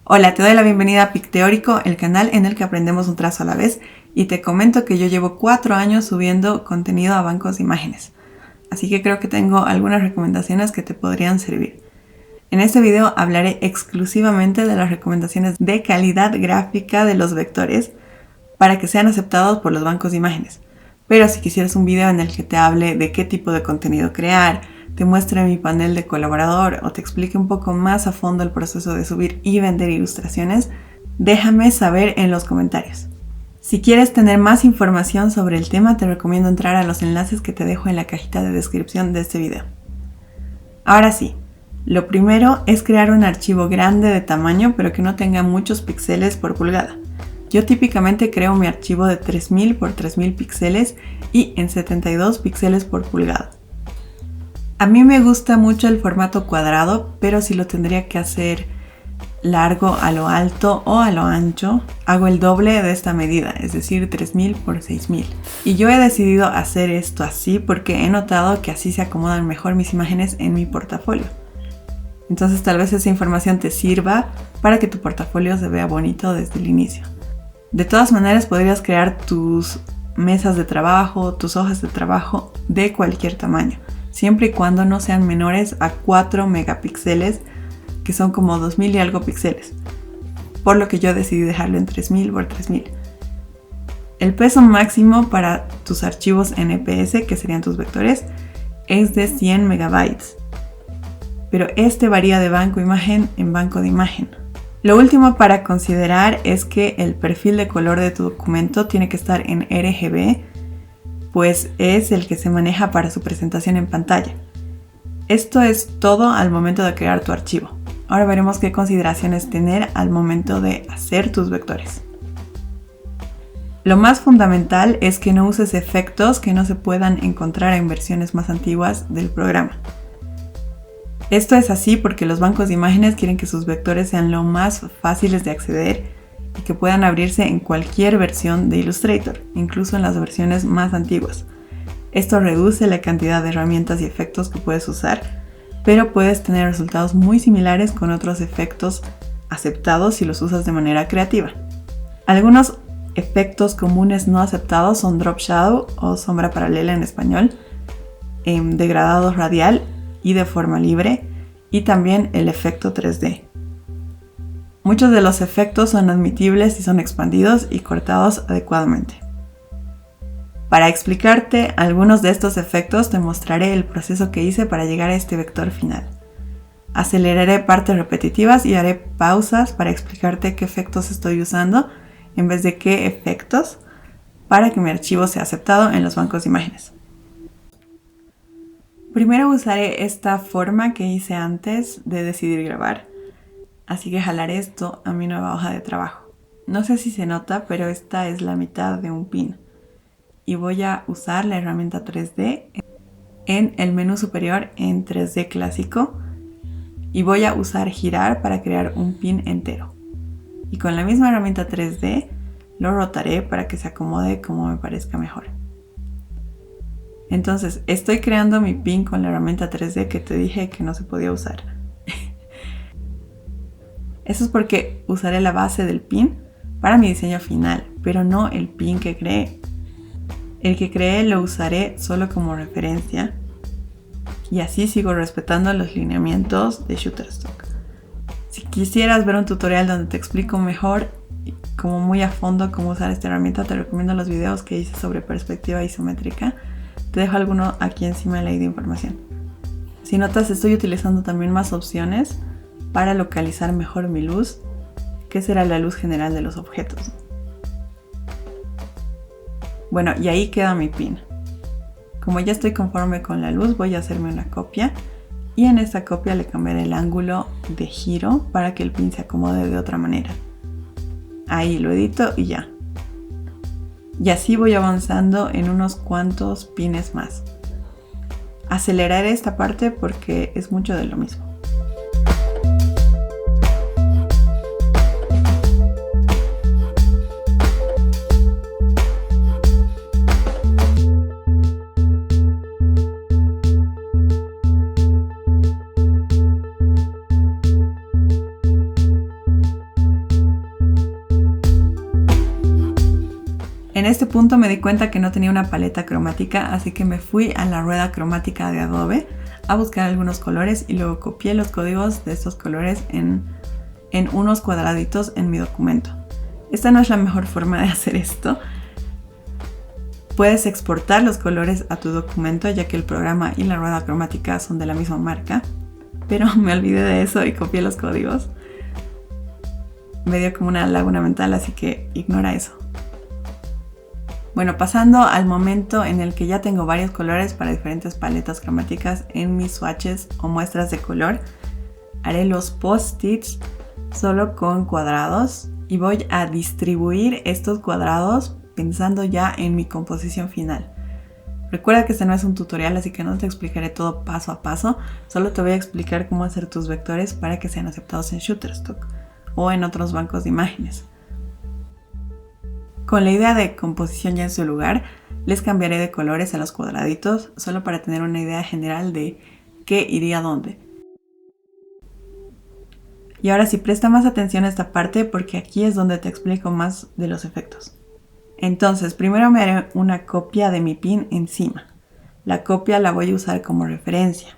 Hola, te doy la bienvenida a Picteórico, el canal en el que aprendemos un trazo a la vez, y te comento que yo llevo 4 años subiendo contenido a bancos de imágenes, así que creo que tengo algunas recomendaciones que te podrían servir. En este video hablaré exclusivamente de las recomendaciones de calidad gráfica de los vectores para que sean aceptados por los bancos de imágenes. Pero si quisieras un video en el que te hable de qué tipo de contenido crear, te muestre mi panel de colaborador o te explique un poco más a fondo el proceso de subir y vender ilustraciones, déjame saber en los comentarios. Si quieres tener más información sobre el tema, te recomiendo entrar a los enlaces que te dejo en la cajita de descripción de este video. Ahora sí, lo primero es crear un archivo grande de tamaño, pero que no tenga muchos píxeles por pulgada. Yo típicamente creo mi archivo de 3000 por 3000 píxeles y en 72 píxeles por pulgada. A mí me gusta mucho el formato cuadrado, pero si lo tendría que hacer largo a lo alto o a lo ancho, hago el doble de esta medida, es decir, 3000 por 6000. Y yo he decidido hacer esto así porque he notado que así se acomodan mejor mis imágenes en mi portafolio. Entonces tal vez esa información te sirva para que tu portafolio se vea bonito desde el inicio. De todas maneras, podrías crear tus mesas de trabajo, tus hojas de trabajo de cualquier tamaño, siempre y cuando no sean menores a 4 megapíxeles, que son como 2000 y algo píxeles, por lo que yo decidí dejarlo en 3000 por 3000. El peso máximo para tus archivos NPS, que serían tus vectores, es de 100 megabytes, pero este varía de banco imagen en banco de imagen. Lo último para considerar es que el perfil de color de tu documento tiene que estar en RGB, pues es el que se maneja para su presentación en pantalla. Esto es todo al momento de crear tu archivo. Ahora veremos qué consideraciones tener al momento de hacer tus vectores. Lo más fundamental es que no uses efectos que no se puedan encontrar en versiones más antiguas del programa. Esto es así porque los bancos de imágenes quieren que sus vectores sean lo más fáciles de acceder y que puedan abrirse en cualquier versión de Illustrator, incluso en las versiones más antiguas. Esto reduce la cantidad de herramientas y efectos que puedes usar, pero puedes tener resultados muy similares con otros efectos aceptados si los usas de manera creativa. Algunos efectos comunes no aceptados son drop shadow o sombra paralela en español, degradado radial y de forma libre, y también el efecto 3D. Muchos de los efectos son admitibles si son expandidos y cortados adecuadamente. Para explicarte algunos de estos efectos, te mostraré el proceso que hice para llegar a este vector final. Aceleraré partes repetitivas y haré pausas para explicarte qué efectos estoy usando en vez de qué efectos para que mi archivo sea aceptado en los bancos de imágenes. Primero usaré esta forma que hice antes de decidir grabar. Así que jalaré esto a mi nueva hoja de trabajo. No sé si se nota, pero esta es la mitad de un pin. Y voy a usar la herramienta 3D en el menú superior en 3D clásico. Y voy a usar girar para crear un pin entero. Y con la misma herramienta 3D lo rotaré para que se acomode como me parezca mejor. Entonces, estoy creando mi pin con la herramienta 3D que te dije que no se podía usar. Eso es porque usaré la base del pin para mi diseño final, pero no el pin que creé. El que creé lo usaré solo como referencia y así sigo respetando los lineamientos de Shutterstock. Si quisieras ver un tutorial donde te explico mejor, como muy a fondo cómo usar esta herramienta, te recomiendo los videos que hice sobre perspectiva isométrica. Te dejo alguno aquí encima de la de información. Si notas, estoy utilizando también más opciones para localizar mejor mi luz, que será la luz general de los objetos. Bueno, y ahí queda mi pin. Como ya estoy conforme con la luz, voy a hacerme una copia y en esta copia le cambiaré el ángulo de giro para que el pin se acomode de otra manera. Ahí lo edito y ya. Y así voy avanzando en unos cuantos pines más. Aceleraré esta parte porque es mucho de lo mismo. En este punto me di cuenta que no tenía una paleta cromática, así que me fui a la rueda cromática de Adobe a buscar algunos colores y luego copié los códigos de estos colores en unos cuadraditos en mi documento. Esta no es la mejor forma de hacer esto. Puedes exportar los colores a tu documento, ya que el programa y la rueda cromática son de la misma marca, pero me olvidé de eso y copié los códigos. Me dio como una laguna mental, así que ignora eso. Bueno, pasando al momento en el que ya tengo varios colores para diferentes paletas cromáticas en mis swatches o muestras de color, haré los post-its solo con cuadrados y voy a distribuir estos cuadrados pensando ya en mi composición final. Recuerda que este no es un tutorial, así que no te explicaré todo paso a paso, solo te voy a explicar cómo hacer tus vectores para que sean aceptados en Shutterstock o en otros bancos de imágenes. Con la idea de composición ya en su lugar, les cambiaré de colores a los cuadraditos, solo para tener una idea general de qué iría dónde. Y ahora sí, presta más atención a esta parte porque aquí es donde te explico más de los efectos. Entonces, primero me haré una copia de mi pin encima. La copia la voy a usar como referencia.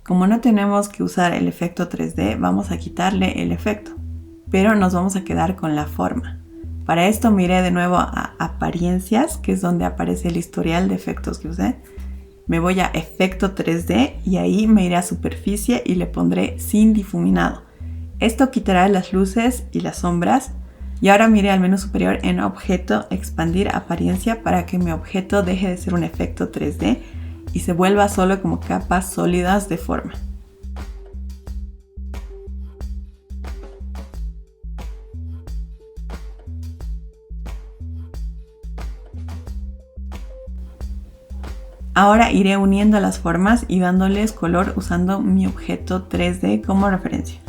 Como no tenemos que usar el efecto 3D, vamos a quitarle el efecto, pero nos vamos a quedar con la forma. Para esto me iré de nuevo a apariencias, que es donde aparece el historial de efectos que usé. Me voy a efecto 3D y ahí me iré a superficie y le pondré sin difuminado. Esto quitará las luces y las sombras. Y ahora me iré al menú superior en objeto, expandir apariencia para que mi objeto deje de ser un efecto 3D y se vuelva solo como capas sólidas de forma. Ahora iré uniendo las formas y dándoles color usando mi objeto 3D como referencia.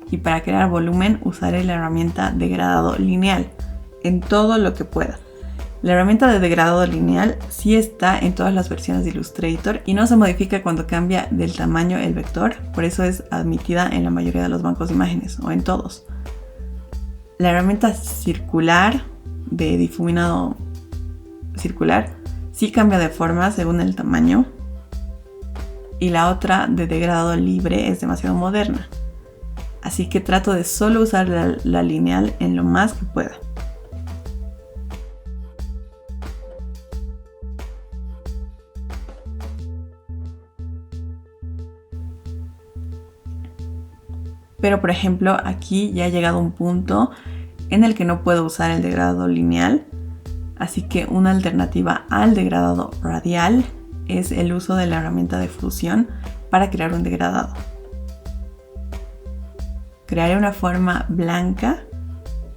Y para crear volumen usaré la herramienta degradado lineal en todo lo que pueda. La herramienta de degradado lineal sí está en todas las versiones de Illustrator y no se modifica cuando cambia del tamaño el vector, por eso es admitida en la mayoría de los bancos de imágenes o en todos. La herramienta circular de difuminado circular sí cambia de forma según el tamaño y la otra de degradado libre es demasiado moderna. Así que trato de solo usar la lineal en lo más que pueda. Pero por ejemplo aquí ya ha llegado un punto en el que no puedo usar el degradado lineal. Así que una alternativa al degradado radial es el uso de la herramienta de fusión para crear un degradado. Crearé una forma blanca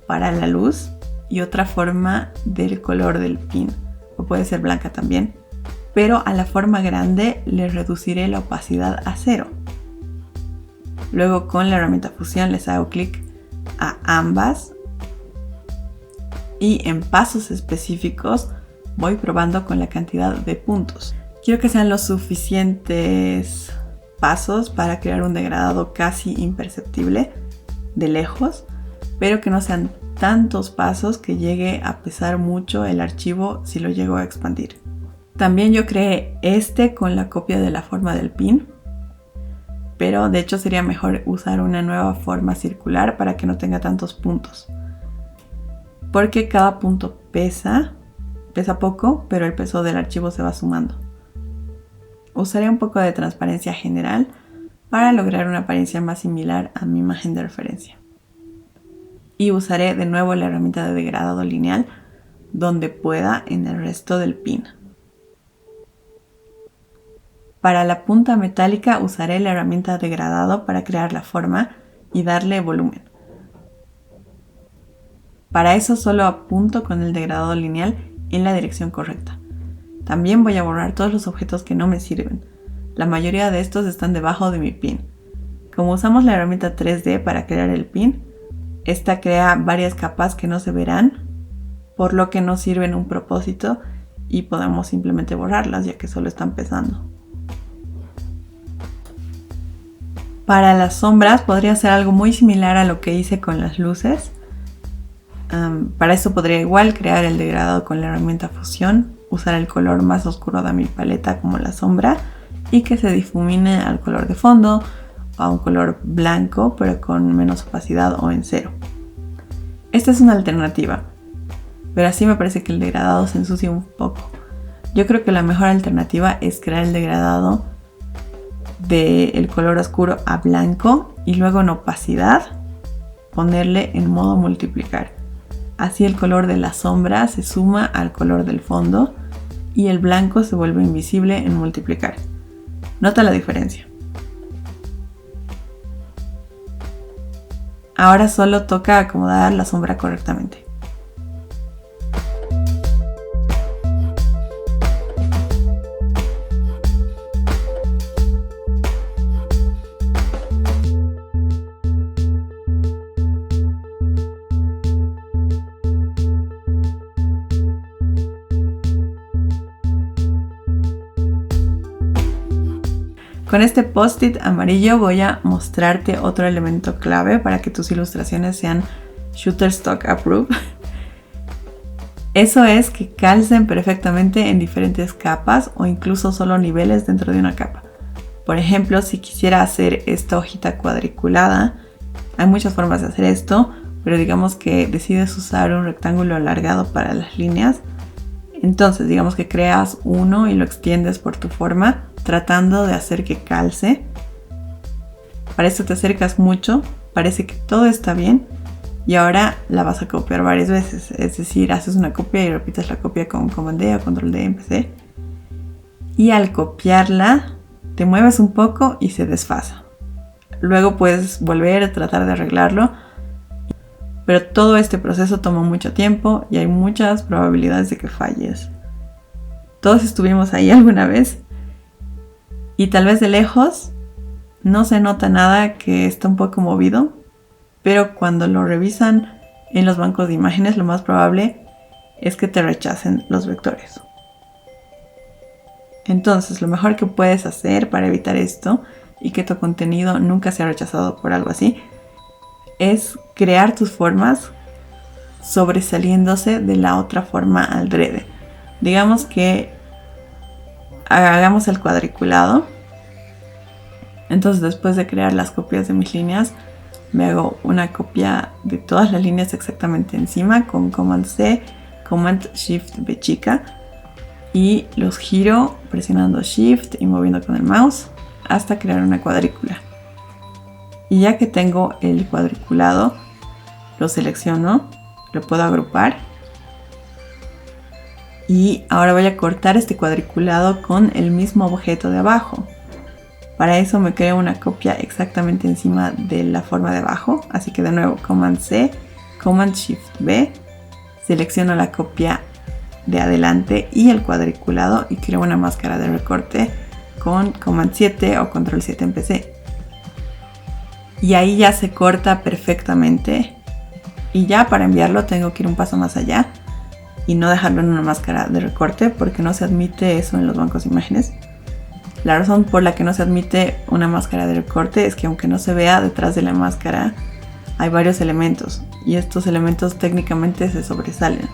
para la luz y otra forma del color del pin, o puede ser blanca también, pero a la forma grande le reduciré la opacidad a 0. Luego con la herramienta fusión les hago clic a ambas y en pasos específicos voy probando con la cantidad de puntos. Quiero que sean los suficientes pasos para crear un degradado casi imperceptible de lejos, pero que no sean tantos pasos que llegue a pesar mucho el archivo si lo llego a expandir. También yo creé este con la copia de la forma del pin, pero de hecho sería mejor usar una nueva forma circular para que no tenga tantos puntos, porque cada punto pesa poco, pero el peso del archivo se va sumando. Usaré un poco de transparencia general para lograr una apariencia más similar a mi imagen de referencia. Y usaré de nuevo la herramienta de degradado lineal donde pueda en el resto del pin. Para la punta metálica usaré la herramienta degradado para crear la forma y darle volumen. Para eso solo apunto con el degradado lineal en la dirección correcta. También voy a borrar todos los objetos que no me sirven. La mayoría de estos están debajo de mi pin. Como usamos la herramienta 3D para crear el pin, esta crea varias capas que no se verán, por lo que no sirven un propósito y podemos simplemente borrarlas ya que solo están pesando. Para las sombras podría ser algo muy similar a lo que hice con las luces. Para esto podría igual crear el degradado con la herramienta fusión, usar el color más oscuro de mi paleta como la sombra y que se difumine al color de fondo o a un color blanco pero con menos opacidad o en cero. Esta es una alternativa, pero así me parece que el degradado se ensucia un poco. Yo creo que la mejor alternativa es crear el degradado del color oscuro a blanco y luego en opacidad ponerle en modo multiplicar. Así el color de la sombra se suma al color del fondo y el blanco se vuelve invisible en multiplicar. Nota la diferencia. Ahora solo toca acomodar la sombra correctamente. Con este post-it amarillo voy a mostrarte otro elemento clave para que tus ilustraciones sean Shutterstock Approved. Eso es que calcen perfectamente en diferentes capas o incluso solo niveles dentro de una capa. Por ejemplo, si quisiera hacer esta hojita cuadriculada, hay muchas formas de hacer esto, pero digamos que decides usar un rectángulo alargado para las líneas. Entonces, digamos que creas uno y lo extiendes por tu forma, tratando de hacer que calce. Para esto te acercas mucho, parece que todo está bien y ahora la vas a copiar varias veces. Es decir, haces una copia y repites la copia con Command D o Control D en PC. Y al copiarla, te mueves un poco y se desfasa. Luego puedes volver a tratar de arreglarlo, pero todo este proceso toma mucho tiempo y hay muchas probabilidades de que falles. Todos estuvimos ahí alguna vez y tal vez de lejos no se nota nada que está un poco movido, pero cuando lo revisan en los bancos de imágenes lo más probable es que te rechacen los vectores. Entonces lo mejor que puedes hacer para evitar esto y que tu contenido nunca sea rechazado por algo así es crear tus formas sobresaliéndose de la otra forma adrede. Digamos que hagamos el cuadriculado. Entonces después de crear las copias de mis líneas, me hago una copia de todas las líneas exactamente encima con Command C, Command Shift B chica y los giro presionando Shift y moviendo con el mouse hasta crear una cuadrícula. Y ya que tengo el cuadriculado, lo selecciono, lo puedo agrupar y ahora voy a cortar este cuadriculado con el mismo objeto de abajo. Para eso me creo una copia exactamente encima de la forma de abajo, así que de nuevo Command C, Command Shift B, selecciono la copia de adelante y el cuadriculado y creo una máscara de recorte con Command 7 o Control 7 en PC. Y ahí ya se corta perfectamente y ya para enviarlo tengo que ir un paso más allá y no dejarlo en una máscara de recorte porque no se admite eso en los bancos de imágenes. La razón por la que no se admite una máscara de recorte es que aunque no se vea, detrás de la máscara hay varios elementos y estos elementos técnicamente se sobresalen.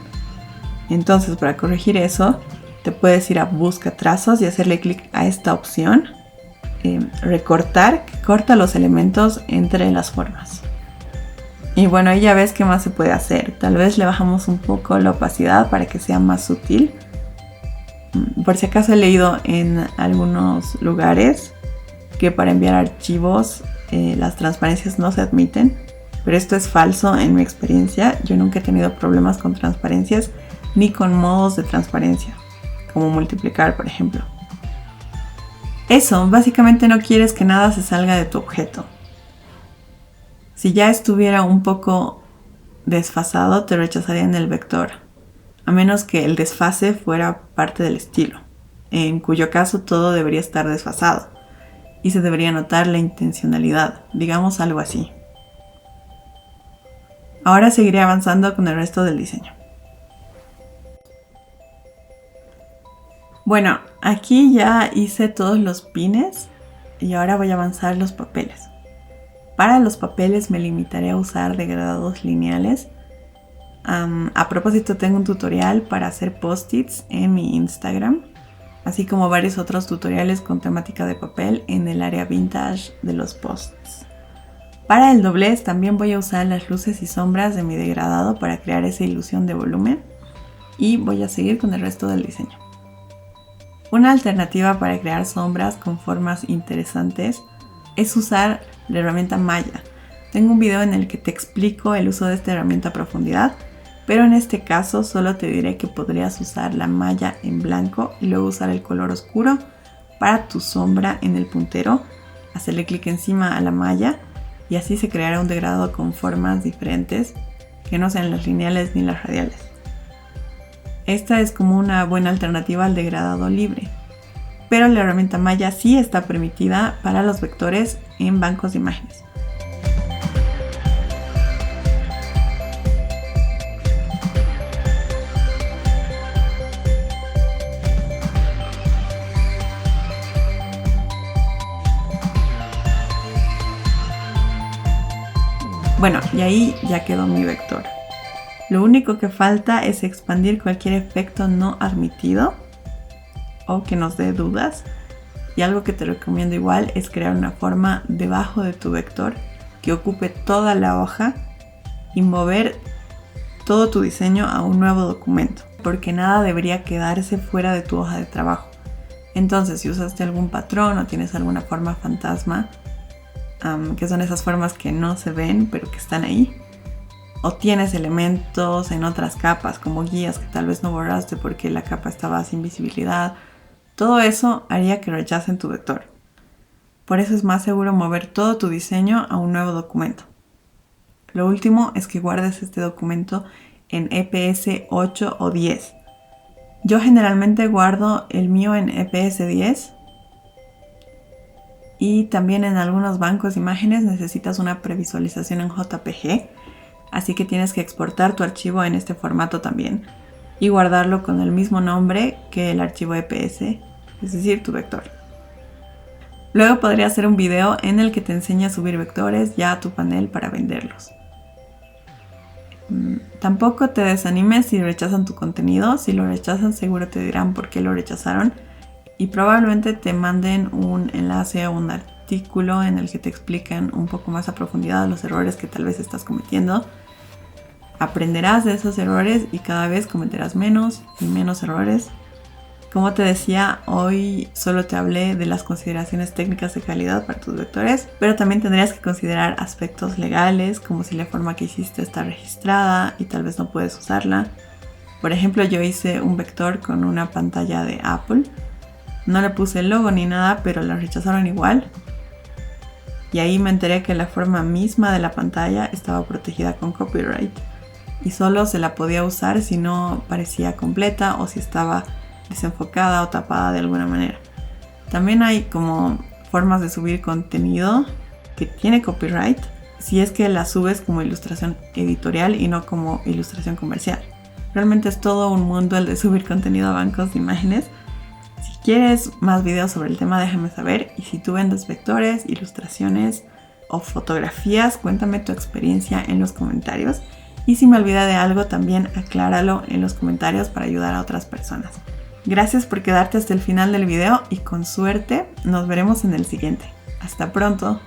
Entonces, para corregir eso, te puedes ir a busca trazos y hacerle clic a esta opción, recortar, que corta los elementos entre las formas. Y bueno, ahí ya ves qué más se puede hacer. Tal vez le bajamos un poco la opacidad para que sea más sutil. Por si acaso he leído en algunos lugares que para enviar archivos las transparencias no se admiten, pero esto es falso en mi experiencia. Yo nunca he tenido problemas con transparencias ni con modos de transparencia, como multiplicar, por ejemplo. Eso, básicamente no quieres que nada se salga de tu objeto. Si ya estuviera un poco desfasado, te rechazarían el vector, a menos que el desfase fuera parte del estilo, en cuyo caso todo debería estar desfasado y se debería notar la intencionalidad, digamos algo así. Ahora seguiré avanzando con el resto del diseño. Bueno, aquí ya hice todos los pines y ahora voy a avanzar los papeles. Para los papeles me limitaré a usar degradados lineales A propósito, tengo un tutorial para hacer post-its en mi Instagram, así como varios otros tutoriales con temática de papel en el área vintage de los posts. Para el doblez también voy a usar las luces y sombras de mi degradado para crear esa ilusión de volumen y voy a seguir con el resto del diseño. Una alternativa para crear sombras con formas interesantes es usar la herramienta Maya. Tengo un video en el que te explico el uso de esta herramienta a profundidad, pero en este caso solo te diré que podrías usar la malla en blanco y luego usar el color oscuro para tu sombra en el puntero, hacerle clic encima a la malla y así se creará un degradado con formas diferentes que no sean las lineales ni las radiales. Esta es como una buena alternativa al degradado libre, pero la herramienta Maya sí está permitida para los vectores en bancos de imágenes. Bueno, y ahí ya quedó mi vector. Lo único que falta es expandir cualquier efecto no admitido o que nos dé dudas. Y algo que te recomiendo igual es crear una forma debajo de tu vector que ocupe toda la hoja y mover todo tu diseño a un nuevo documento, porque nada debería quedarse fuera de tu hoja de trabajo. Entonces, si usaste algún patrón o tienes alguna forma fantasma, que son esas formas que no se ven pero que están ahí, o tienes elementos en otras capas como guías que tal vez no borraste porque la capa estaba sin visibilidad, todo eso haría que rechacen tu vector. Por eso es más seguro mover todo tu diseño a un nuevo documento. Lo último es que guardes este documento en EPS 8 o 10. Yo generalmente guardo el mío en EPS 10. Y también en algunos bancos de imágenes necesitas una previsualización en JPG, así que tienes que exportar tu archivo en este formato también y guardarlo con el mismo nombre que el archivo EPS, es decir, tu vector. Luego podría hacer un video en el que te enseñe a subir vectores ya a tu panel para venderlos. Tampoco te desanimes si rechazan tu contenido. Si lo rechazan, seguro te dirán por qué lo rechazaron y probablemente te manden un enlace a un artículo en el que te explican un poco más a profundidad los errores que tal vez estás cometiendo. Aprenderás de esos errores y cada vez cometerás menos y menos errores. Como te decía, hoy solo te hablé de las consideraciones técnicas de calidad para tus vectores, pero también tendrías que considerar aspectos legales, como si la forma que hiciste está registrada y tal vez no puedes usarla. Por ejemplo, yo hice un vector con una pantalla de Apple. No le puse el logo ni nada, pero la rechazaron igual. Y ahí me enteré que la forma misma de la pantalla estaba protegida con copyright. Y solo se la podía usar si no parecía completa o si estaba desenfocada o tapada de alguna manera. También hay como formas de subir contenido que tiene copyright si es que la subes como ilustración editorial y no como ilustración comercial. Realmente es todo un mundo el de subir contenido a bancos de imágenes. Si quieres más videos sobre el tema, déjame saber. Y si tú vendes vectores, ilustraciones o fotografías, cuéntame tu experiencia en los comentarios. Y si me olvidé de algo, también acláralo en los comentarios para ayudar a otras personas. Gracias por quedarte hasta el final del video y con suerte nos veremos en el siguiente. Hasta pronto.